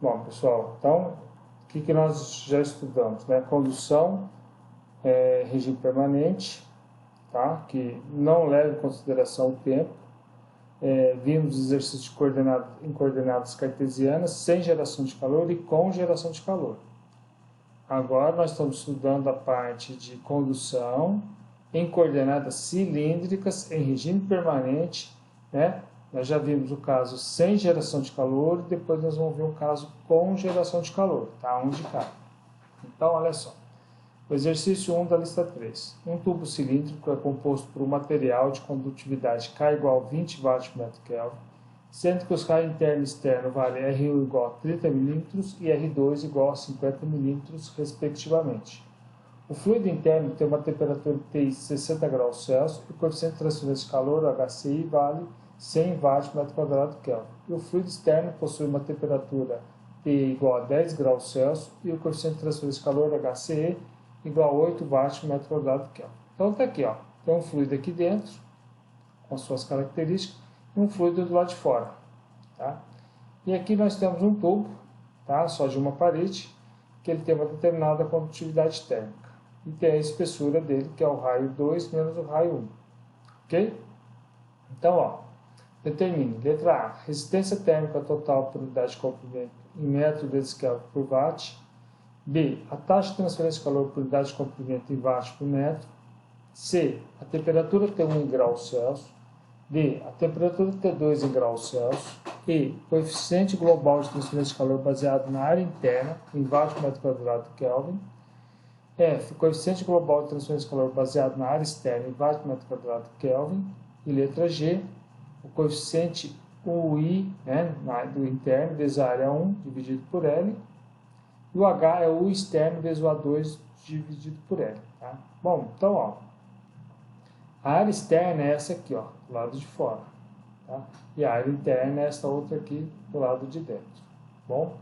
Bom, pessoal, então, o que nós já estudamos, né? Condução, regime permanente, tá? Que não leva em consideração o tempo. Vimos exercícios em coordenadas cartesianas, sem geração de calor e com geração de calor. Agora nós estamos estudando a parte de condução em coordenadas cilíndricas, em regime permanente, né? Nós já vimos o caso sem geração de calor, depois nós vamos ver o caso com geração de calor, tá? Um de cada. Então, olha só. O exercício 1 da lista 3. Um tubo cilíndrico é composto por um material de condutividade K igual a 20 watts por metro Kelvin, sendo que os raios interno e externo valem R1 igual a 30 mm e R2 igual a 50 mm, respectivamente. O fluido interno tem uma temperatura TI de 60 graus Celsius e o coeficiente de transferência de calor, o HCI, vale 100 watts por metro quadrado Kelvin. E o fluido externo possui uma temperatura TI igual a 10 graus Celsius e o coeficiente de transferência de calor, HCE, igual a 8 watts por metro quadrado Kelvin. Então está aqui, ó, tem um fluido aqui dentro, com suas características, e um fluido do lado de fora. Tá? E aqui nós temos um tubo, tá? Só de uma parede, que ele tem uma determinada condutividade térmica. E tem a espessura dele, que é o raio 2 menos o raio 1. Ok? Então, ó, determine. Letra A. Resistência térmica total por unidade de comprimento em metro vezes Kelvin por watt. B. A taxa de transferência de calor por unidade de comprimento em watts por metro. C. A temperatura T1 em graus Celsius. D. A temperatura T2 em graus Celsius. E. Coeficiente global de transferência de calor baseado na área interna em watts por metro quadrado Kelvin. F. Coeficiente global de transferência de calor baseado na área externa em watts por metro quadrado Kelvin. E letra G. O coeficiente UI, né, do interno vezes a área 1 dividido por L. E o H é o U externo vezes o A2 dividido por L. Tá? Bom, então, ó, a área externa é essa aqui, ó, do lado de fora. Tá? E a área interna é essa outra aqui, do lado de dentro. Bom,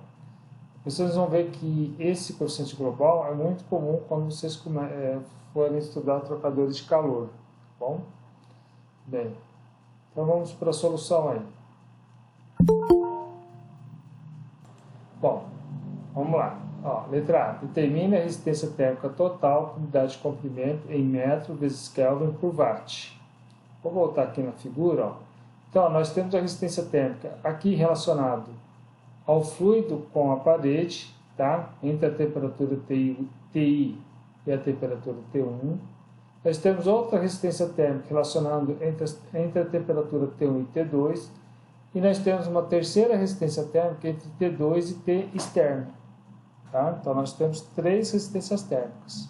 vocês vão ver que esse coeficiente global é muito comum quando vocês forem estudar trocadores de calor. Bom, bem, então vamos para a solução aí. Bom, vamos lá. Ó, letra A. Determine a resistência térmica total por unidade de comprimento em metro vezes Kelvin por watt. Vou voltar aqui na figura. Ó. Então, nós temos a resistência térmica aqui relacionado ao fluido com a parede, tá? Entre a temperatura TI e a temperatura T1. Nós temos outra resistência térmica relacionando entre a temperatura T1 e T2. E nós temos uma terceira resistência térmica entre T2 e T externo. Tá? Então, nós temos três resistências térmicas,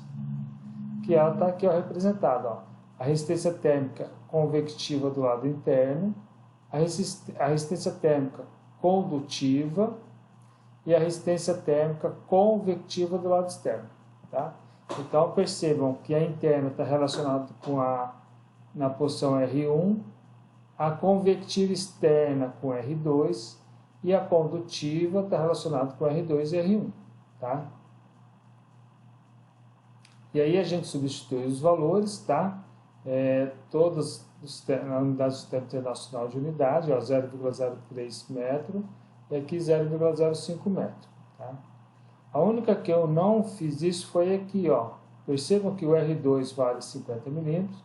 que ela está aqui representada. Ó. A resistência térmica convectiva do lado interno, a resistência térmica condutiva e a resistência térmica convectiva do lado externo. Tá? Então, percebam que a interna está relacionada na posição R1, a convectiva externa com R2 e a condutiva está relacionada com R2 e R1. Tá? E aí a gente substitui os valores, tá? Todas na unidade do Sistema Internacional de Unidade, 0,03 metro e aqui 0,05 metro. Tá? A única que eu não fiz isso foi aqui, ó. Percebam que o R2 vale 50 milímetros,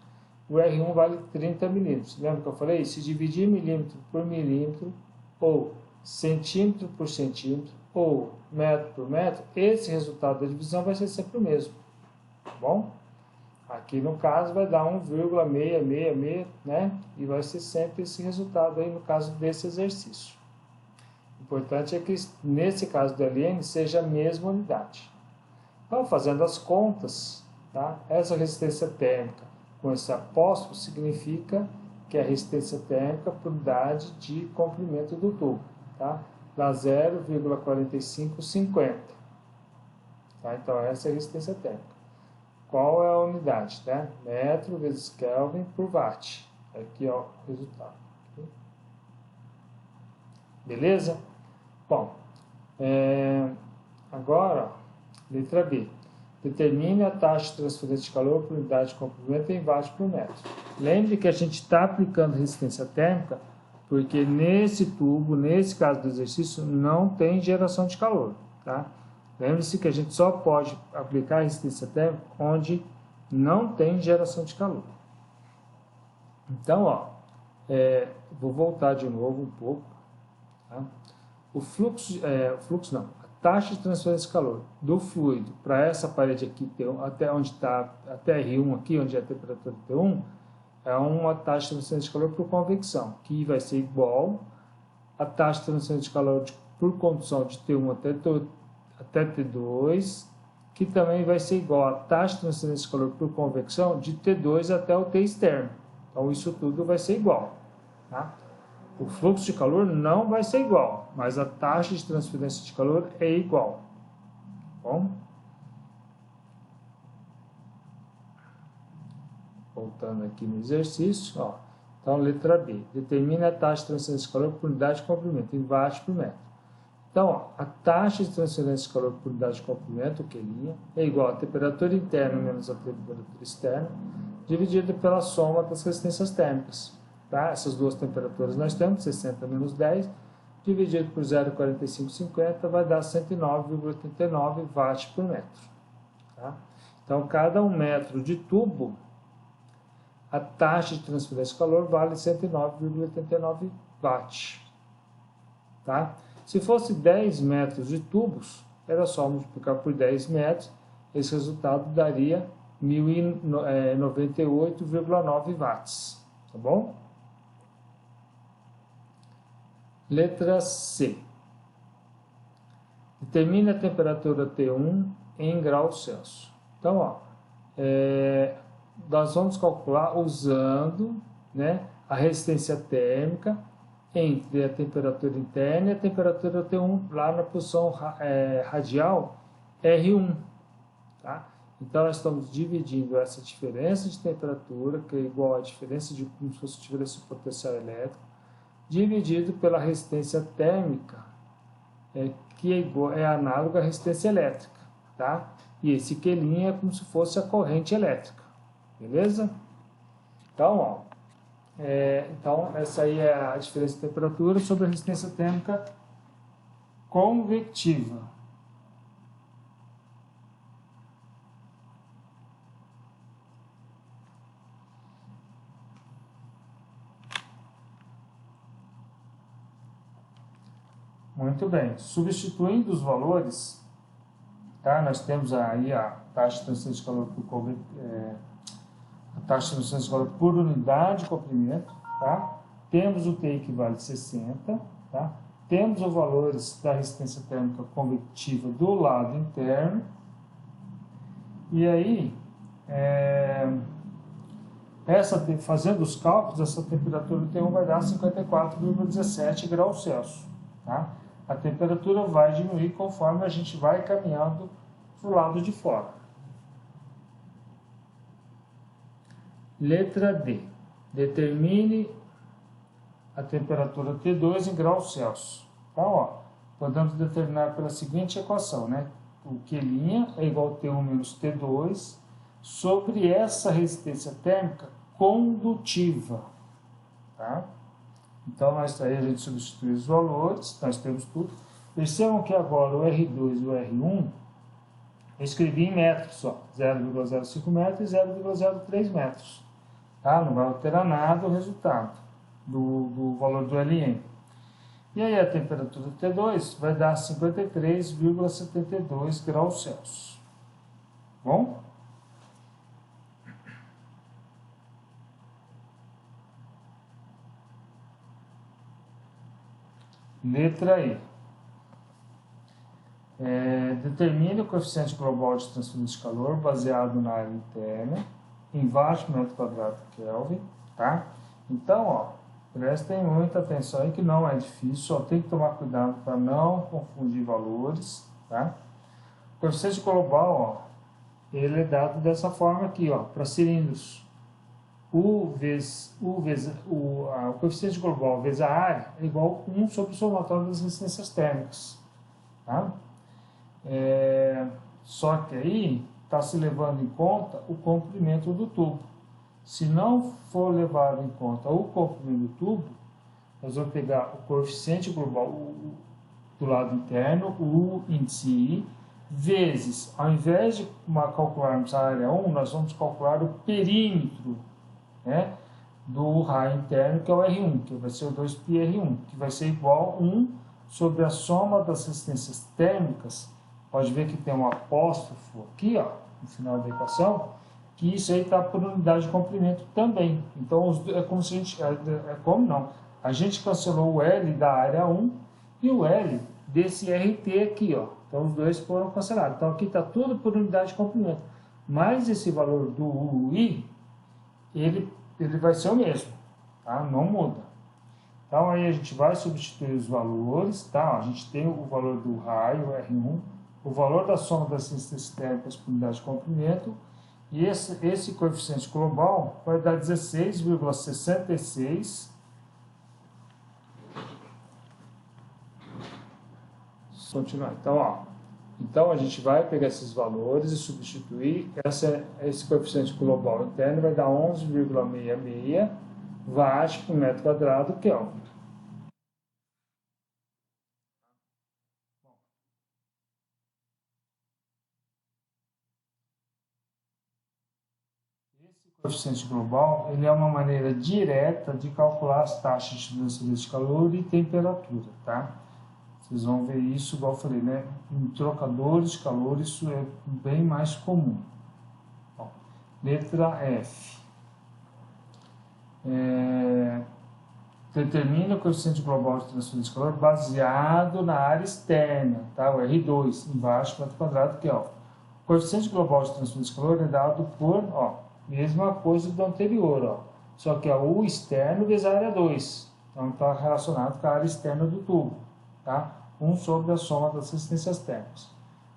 o R1 vale 30 milímetros. Lembra que eu falei? Se dividir milímetro por milímetro, ou centímetro por centímetro, ou metro por metro, esse resultado da divisão vai ser sempre o mesmo. Tá bom? Aqui no caso vai dar 1,666, né? E vai ser sempre esse resultado aí no caso desse exercício. O importante é que nesse caso do LN seja a mesma unidade. Então, fazendo as contas, tá? Essa resistência térmica com esse apóstrofo significa que é a resistência térmica por unidade de comprimento do tubo, tá? Dá 0,4550. Tá? Então, essa é a resistência térmica. Qual é a unidade? Tá? Metro vezes Kelvin por watt. Aqui, ó, o resultado. Beleza? Bom, agora, letra B. Determine a taxa de transferência de calor por unidade de comprimento em watts por metro. Lembre que a gente está aplicando resistência térmica Porque nesse tubo, nesse caso do exercício, não tem geração de calor, tá? Lembre-se que a gente só pode aplicar resistência térmica onde não tem geração de calor. Então, ó, vou voltar de novo um pouco, tá? O fluxo não, a taxa de transferência de calor do fluido para essa parede aqui, até onde está, até R1 aqui, onde é a temperatura T1, é uma taxa de transferência de calor por convecção, que vai ser igual à taxa de transferência de calor por condução de T1 até T2, que também vai ser igual à taxa de transferência de calor por convecção de T2 até o T externo. Então, isso tudo vai ser igual, tá? O fluxo de calor não vai ser igual, mas a taxa de transferência de calor é igual. Bom? Voltando aqui no exercício, ó. Então, letra B. Determine a taxa de transferência de calor por unidade de comprimento, em watts por metro. Então, ó, a taxa de transferência de calor por unidade de comprimento, Q', é igual a temperatura interna menos a temperatura externa, dividido pela soma das resistências térmicas. Tá? Essas duas temperaturas nós temos, 60 menos 10, dividido por 0,4550, vai dar 109,89 watts por metro. Tá? Então, cada 1 metro de tubo, a taxa de transferência de calor vale 109,89 watts. Tá? Se fosse 10 metros de tubos, era só multiplicar por 10 metros, esse resultado daria 1098,9 watts. Tá bom? Letra C. Determine a temperatura T1 em graus Celsius. Então, ó, nós vamos calcular usando, né, a resistência térmica entre a temperatura interna e a temperatura T1 lá na posição radial R1. Tá? Então, nós estamos dividindo essa diferença de temperatura, que é igual à diferença de, como se fosse a diferença de potencial elétrico, dividido pela resistência térmica, que é análoga à resistência elétrica, tá? E esse Q' é como se fosse a corrente elétrica, beleza? Então, ó, então essa aí é a diferença de temperatura sobre a resistência térmica convectiva. Muito bem, substituindo os valores, tá? Nós temos aí a taxa de transferência de calor por unidade de comprimento, tá? Temos o TI que vale 60, tá? Temos os valores da resistência térmica convectiva do lado interno, e aí, fazendo os cálculos, essa temperatura T1 vai dar 54,17 graus Celsius, tá? A temperatura vai diminuir conforme a gente vai caminhando para o lado de fora. Letra D. Determine a temperatura T2 em graus Celsius. Então, ó, podemos determinar pela seguinte equação, né? O Q' é igual a T1 menos T2 sobre essa resistência térmica condutiva, tá? Então, aí a gente substitui os valores, nós temos tudo. Percebam que agora o R2 e o R1, eu escrevi em metros só, 0,05 metros e 0,03 metros. Tá? Não vai alterar nada o resultado do valor do Ln. E aí a temperatura T2 vai dar 53,72 graus Celsius. Bom? Letra E. Determine o coeficiente global de transferência de calor baseado na área interna em watts por metro quadrado Kelvin, tá? Então, ó, prestem muita atenção aí que não é difícil, só tem que tomar cuidado para não confundir valores, tá? O coeficiente global, ó, ele é dado dessa forma aqui, ó, para cilindros. O coeficiente global vezes a área é igual a 1 sobre o somatório das resistências térmicas. Tá? Só que aí está se levando em conta o comprimento do tubo. Se não for levado em conta o comprimento do tubo, nós vamos pegar o coeficiente global do lado interno, o índice I, vezes, ao invés de calcularmos a área 1, nós vamos calcular o perímetro, né, do raio interno, que é o R1, que vai ser o 2πr1, que vai ser igual a 1 sobre a soma das resistências térmicas. Pode ver que tem um apóstrofo aqui, ó, no final da equação, que isso aí está por unidade de comprimento também. Então, é como se a gente... como não? A gente cancelou o L da área 1 e o L desse RT aqui, ó. Então, os dois foram cancelados. Então, aqui está tudo por unidade de comprimento. Mas esse valor do UI, ele vai ser o mesmo, tá? Não muda. Então, aí a gente vai substituir os valores, tá? A gente tem o valor do raio, R1, o valor da soma das resistências térmicas por unidade de comprimento, e esse coeficiente global vai dar 16,66. Continuar. Então, ó, então a gente vai pegar esses valores e substituir. Esse coeficiente global interno vai dar 11,66 watts por metro quadrado Kelvin. Esse coeficiente global, ele é uma maneira direta de calcular as taxas de transferência de calor e temperatura, tá? Vocês vão ver isso, igual eu falei, né? Em trocadores de calor, isso é bem mais comum. Bom, letra F. Determina o coeficiente global de transferência de calor baseado na área externa, tá? O R2, embaixo, metro quadrado, que é, ó. O coeficiente global de transferência de calor é dado por, ó, mesma coisa do anterior, ó. Só que é o externo vezes a área 2. Então, está relacionado com a área externa do tubo, tá? 1 sobre a soma das resistências térmicas.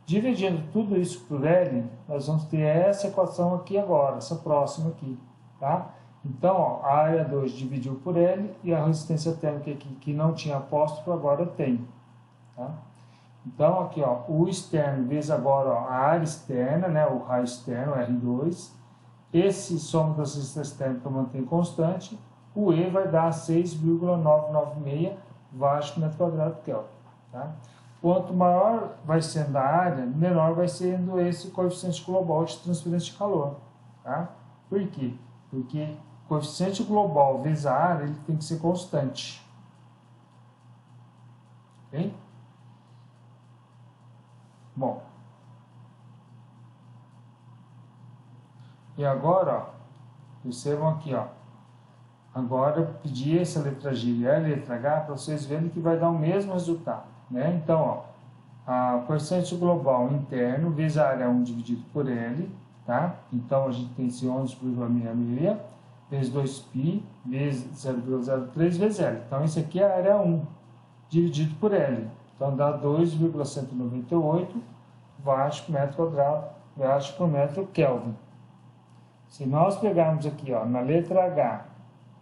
Dividindo tudo isso por L, nós vamos ter essa equação aqui agora, essa próxima aqui, tá? Então, ó, a área 2 dividiu por L e a resistência térmica aqui, que não tinha apóstrofo, agora tem, tá? Então, aqui, ó, o externo vezes agora, ó, a área externa, né, o raio externo, R2. Esse soma das resistências térmicas mantém constante. O E vai dar 6,996 watts por metro quadrado Kelvin. Tá? Quanto maior vai sendo a área, menor vai sendo esse coeficiente global de transferência de calor. Tá? Por quê? Porque o coeficiente global vezes a área ele tem que ser constante. Ok? Bom. E agora, ó, percebam aqui, ó. Agora eu pedi essa letra G e a letra H para vocês verem que vai dar o mesmo resultado, né? Então, ó, o coeficiente global interno vezes a área 1 dividido por L, tá? Então, a gente tem esse 11,66 vezes 2π vezes 0,03 vezes L. Então, esse aqui é a área 1 dividido por L. Então, dá 2,198 watts por metro quadrado, watts por metro Kelvin. Se nós pegarmos aqui, ó, na letra H,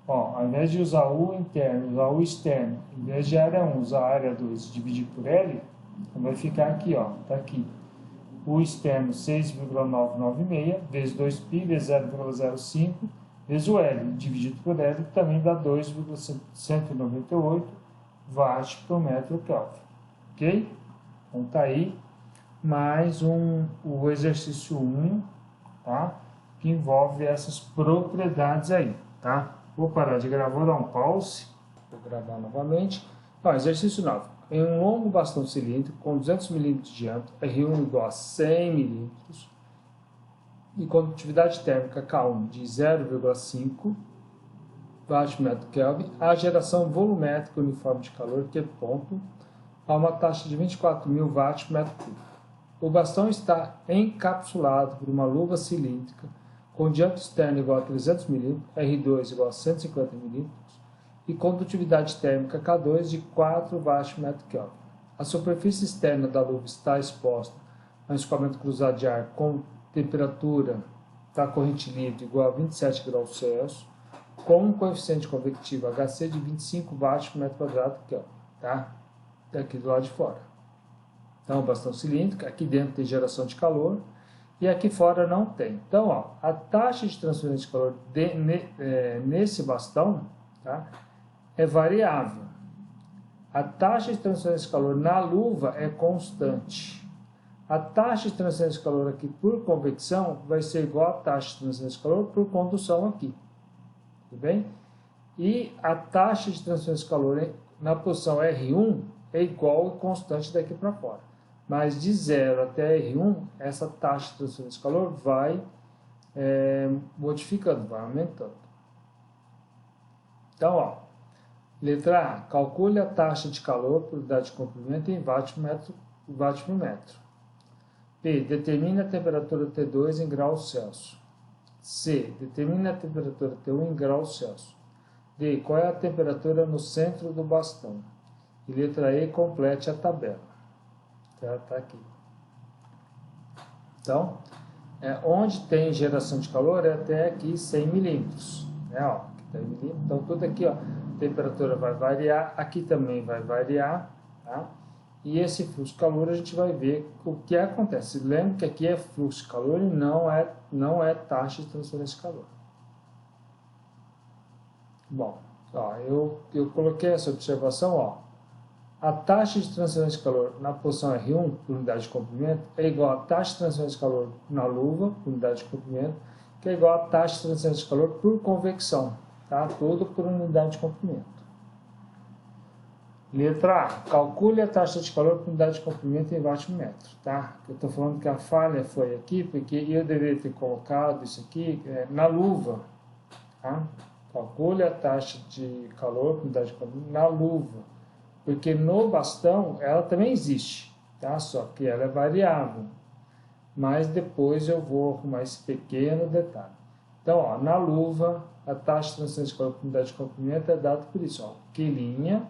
ó, ao invés de usar o interno, usar o externo, em vez de área 1, usar a área 2 dividir por L, então vai ficar aqui, ó, tá aqui. O externo 6,996 vezes 2π vezes 0,05 vezes o L dividido por L, que também dá 2,198 watts por metro Kelvin. Ok? Então tá aí mais o exercício 1, tá? Que envolve essas propriedades aí, tá? Vou parar de gravar, vou dar um pause, vou gravar novamente. Ó, exercício 9. Em um longo bastão cilíndrico com 200 mm de diâmetro, R1 igual a 100 mm, e condutividade térmica K1 de 0,5 Wm/Kelvin, a geração volumétrica uniforme de calor, Q ponto, a uma taxa de 24.000 Wm/m3. O bastão está encapsulado por uma luva cilíndrica com diâmetro externo igual a 300 mm, R2 igual a 150 mm e condutividade térmica K2 de 4 Wm/Kelvin. A superfície externa da luva está exposta a um escoamento cruzado de ar com temperatura da corrente livre igual a 27 graus Celsius, com um coeficiente convectivo HC de 25 Wm/m², tá? Aqui do lado de fora. Então, bastão cilíndrico, aqui dentro tem geração de calor, e aqui fora não tem. Então, ó, a taxa de transferência de calor nesse bastão, tá, é variável. A taxa de transferência de calor na luva é constante. A taxa de transferência de calor aqui por convecção vai ser igual à taxa de transferência de calor por condução aqui. Tudo bem? E a taxa de transferência de calor na posição R1 é igual e constante daqui para fora. Mas de 0 até R1, essa taxa de transferência de calor vai modificando, vai aumentando. Então, ó, letra A, calcule a taxa de calor por unidade de comprimento em watt por metro. B, determine a temperatura T2 em graus Celsius. C, determine a temperatura T1 em graus Celsius. D, qual é a temperatura no centro do bastão? E letra E, complete a tabela. Tá aqui. Então, onde tem geração de calor é até aqui 100 milímetros. Né? Ó, aqui tá milímetros. Então, tudo aqui, ó, a temperatura vai variar, aqui também vai variar, tá? E esse fluxo de calor a gente vai ver o que acontece. Lembre que aqui é fluxo de calor e não é taxa de transferência de calor. Bom, ó, eu coloquei essa observação, ó. A taxa de transferência de calor na posição R1, por unidade de comprimento, é igual à taxa de transferência de calor na luva, por unidade de comprimento, que é igual à taxa de transferência de calor por convecção, tá? Tudo por unidade de comprimento. Letra A, calcule a taxa de calor por unidade de comprimento em watt por metro, tá? Eu estou falando que a falha foi aqui, porque eu deveria ter colocado isso aqui na luva, tá? Calcule a taxa de calor por unidade de comprimento na luva, porque no bastão ela também existe, tá? Só que ela é variável, mas depois eu vou arrumar esse pequeno detalhe. Então, ó, na luva, a taxa de transferência de calor por unidade de comprimento é dada por isso, ó, Q',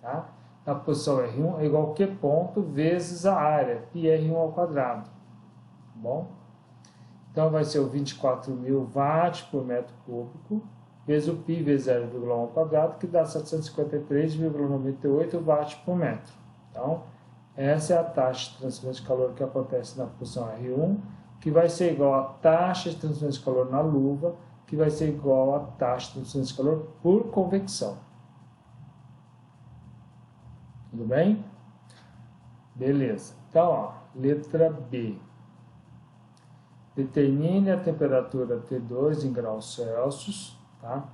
tá? Na posição R1 é igual a Q ponto vezes a área, πr1 ao quadrado, tá bom? Então, vai ser o 24.000 watts por metro cúbico, vezes o π vezes 0,1 ao quadrado, que dá 753,98 watts por metro. Então, essa é a taxa de transferência de calor que acontece na posição R1, que vai ser igual à taxa de transferência de calor na luva, que vai ser igual à taxa de transferência de calor por convecção. Tudo bem? Beleza. Então, ó, letra B. Determine a temperatura T2 em graus Celsius, tá?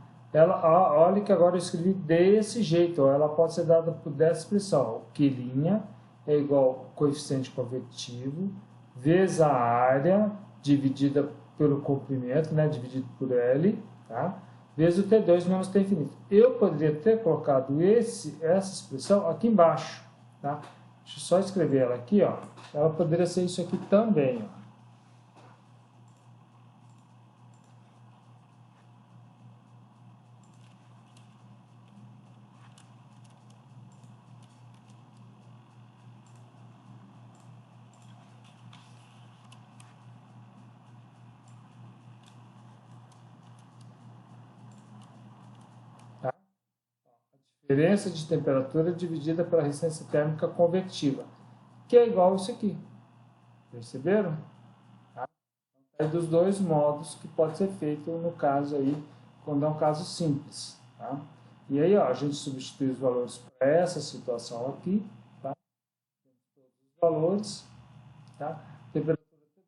Olha que agora eu escrevi desse jeito, ó, ela pode ser dada por dessa expressão. Q' é igual ao coeficiente convectivo vezes a área dividida pelo comprimento, né, dividido por L, tá? Vezes o T2 menos T infinito. Eu poderia ter colocado essa expressão aqui embaixo, tá? Deixa eu só escrever ela aqui, ó. Ela poderia ser isso aqui também, ó. Diferença de temperatura dividida pela resistência térmica convetiva, que é igual a isso aqui. Perceberam? Tá? É dos dois modos que pode ser feito no caso aí, quando é um caso simples. Tá? E aí, ó, a gente substitui os valores para essa situação aqui, tá? Os valores, tá? A temperatura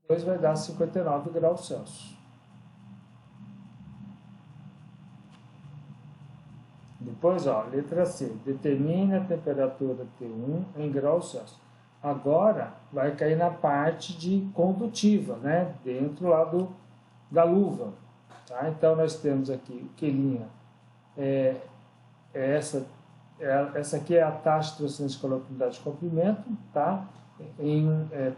T2 vai dar 59 graus Celsius. Depois, ó, letra C, determine a temperatura T1 em graus Celsius. Agora, vai cair na parte de condutiva, né? Dentro lá da luva. Tá? Então, nós temos aqui, Q', essa aqui é a taxa de transferência de calor por unidade de comprimento, tá?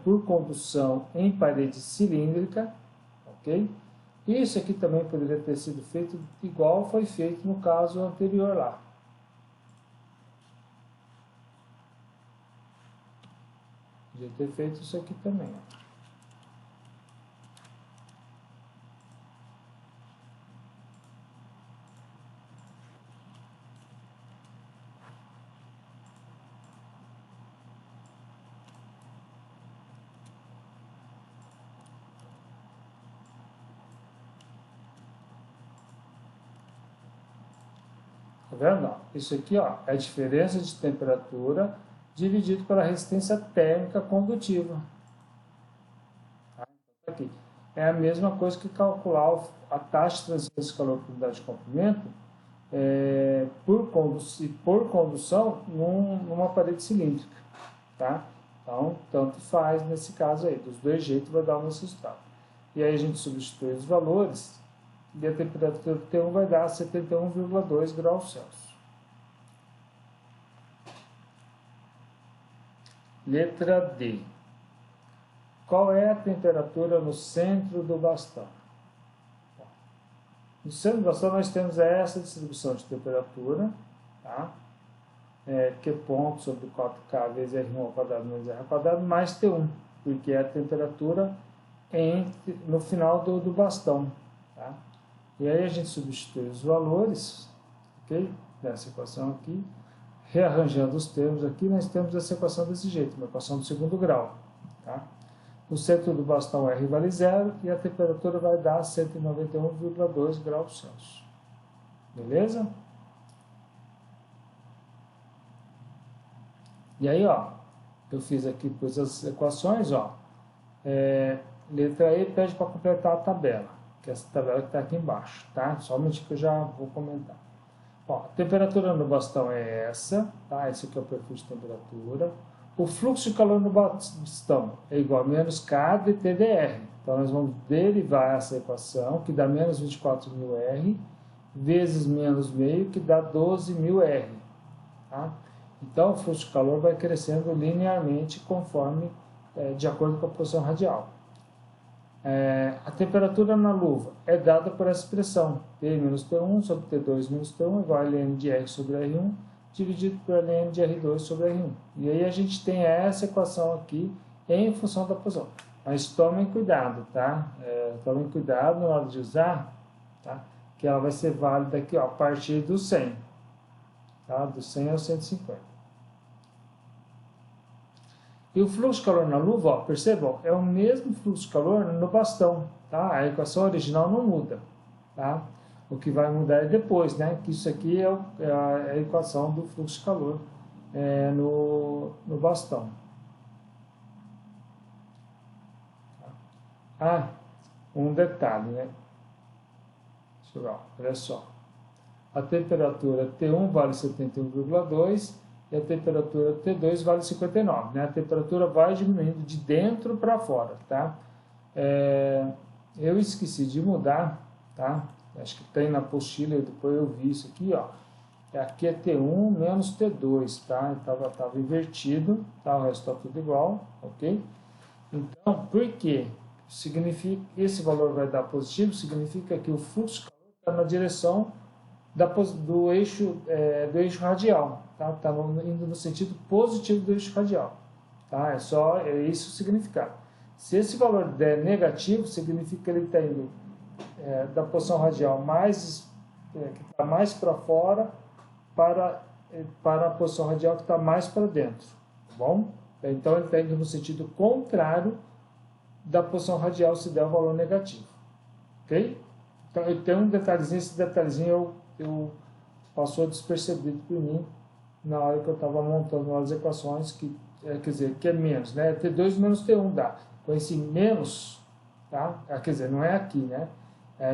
Por condução em parede cilíndrica, ok? Isso aqui também poderia ter sido feito igual foi feito no caso anterior lá. Podia ter feito isso aqui também. Ó. Tá vendo? Ó, isso aqui, ó, é a diferença de temperatura dividido pela resistência térmica condutiva. Tá? Então, aqui. É a mesma coisa que calcular a taxa de transferência de calor por unidade de comprimento por condução numa parede cilíndrica. Tá? Então, tanto faz nesse caso aí. Dos dois jeitos vai dar o mesmo resultado. E aí a gente substitui os valores e a temperatura do T1 vai dar 71,2 graus Celsius. Letra D. Qual é a temperatura no centro do bastão? No centro do bastão nós temos essa distribuição de temperatura, tá? Q ponto sobre 4K vezes R1 ao quadrado menos R ao quadrado mais T1, porque é a temperatura no final do bastão. Tá? E aí a gente substitui os valores, ok? Dessa equação aqui, rearranjando os termos aqui, nós temos essa equação desse jeito, uma equação do segundo grau. Tá? No centro do bastão R vale 0 e a temperatura vai dar 191,2 graus Celsius. Beleza? E aí, ó, eu fiz aqui depois as equações, ó. Letra E pede para completar a tabela, que é essa tabela que está aqui embaixo, tá? Somente que eu já vou comentar. Ó, a temperatura no bastão é essa, tá? Esse aqui é o perfil de temperatura. O fluxo de calor no bastão é igual a menos K de TdR. Então, nós vamos derivar essa equação, que dá menos 24.000 R, vezes menos meio, que dá 12.000 R. Tá? Então, o fluxo de calor vai crescendo linearmente conforme, de acordo com a posição radial. A temperatura na luva é dada por essa expressão, T menos T1 sobre T2 menos T1 igual a ln de R sobre R1, dividido por ln de R2 sobre R1. E aí a gente tem essa equação aqui em função da posição. Mas tomem cuidado, tá? Tomem cuidado na hora de usar, tá? Que ela vai ser válida aqui, ó, a partir do 100. Tá? Do 100 ao 150. E o fluxo de calor na luva, ó, percebam, é o mesmo fluxo de calor no bastão, tá? A equação original não muda, tá? O que vai mudar é depois, né? Que isso aqui é a equação do fluxo de calor no bastão. Ah, um detalhe, né? Deixa eu ver, olha só. A temperatura T1 vale 71,2 e a temperatura T2 vale 59, né? A temperatura vai diminuindo de dentro para fora, tá? Eu esqueci de mudar, tá? Acho que tem na apostila, depois eu vi isso aqui, ó. Aqui é T1 menos T2, tá? Tava invertido, tá? O resto está tudo igual, ok? Então, por quê? Significa que esse valor vai dar positivo, significa que o fluxo de calor está na direção do eixo radial, tá? Está indo no sentido positivo do eixo radial, tá? É isso o significado. Se esse valor der negativo, significa que ele está indo da posição radial que está mais para fora para a posição radial que está mais para dentro, tá bom? Então ele está indo no sentido contrário da posição radial se der o valor negativo, ok? Então eu tenho um detalhezinho, esse detalhezinho eu passou despercebido por mim na hora que eu estava montando as equações, que é menos, né? T2 menos T1 dá. Com esse menos, tá? Quer dizer, não é aqui, né?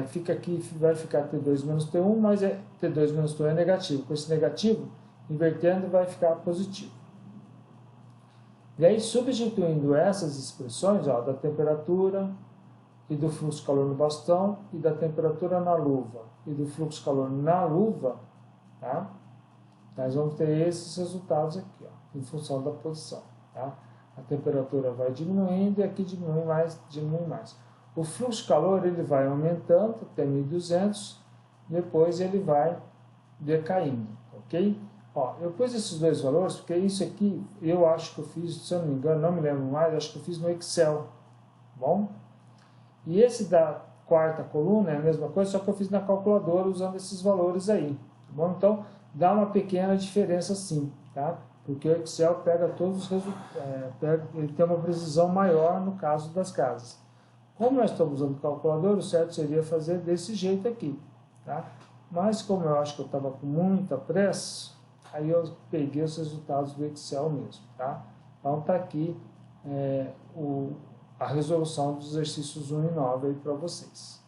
Fica aqui, vai ficar T2 menos T1, mas T2 menos T1 é negativo. Com esse negativo, invertendo, vai ficar positivo. E aí, substituindo essas expressões, ó, da temperatura e do fluxo de calor no bastão, e da temperatura na luva e do fluxo de calor na luva, tá? Nós vamos ter esses resultados aqui, ó, em função da posição, tá? A temperatura vai diminuindo e aqui diminui mais. O fluxo de calor ele vai aumentando até 1200, depois ele vai decaindo, ok? Ó, eu pus esses dois valores porque isso aqui eu acho que eu fiz, se eu não me engano, não me lembro mais, acho que eu fiz no Excel, tá bom? E esse da quarta coluna é a mesma coisa, só que eu fiz na calculadora usando esses valores aí, tá bom? Então, dá uma pequena diferença sim, tá? Porque o Excel pega todos os resultados, ele tem uma precisão maior no caso das casas. Como nós estamos usando calculadora, o certo seria fazer desse jeito aqui, tá? Mas como eu acho que eu estava com muita pressa, aí eu peguei os resultados do Excel mesmo, tá? Então tá aqui a resolução dos exercícios 1 e 9 aí para vocês.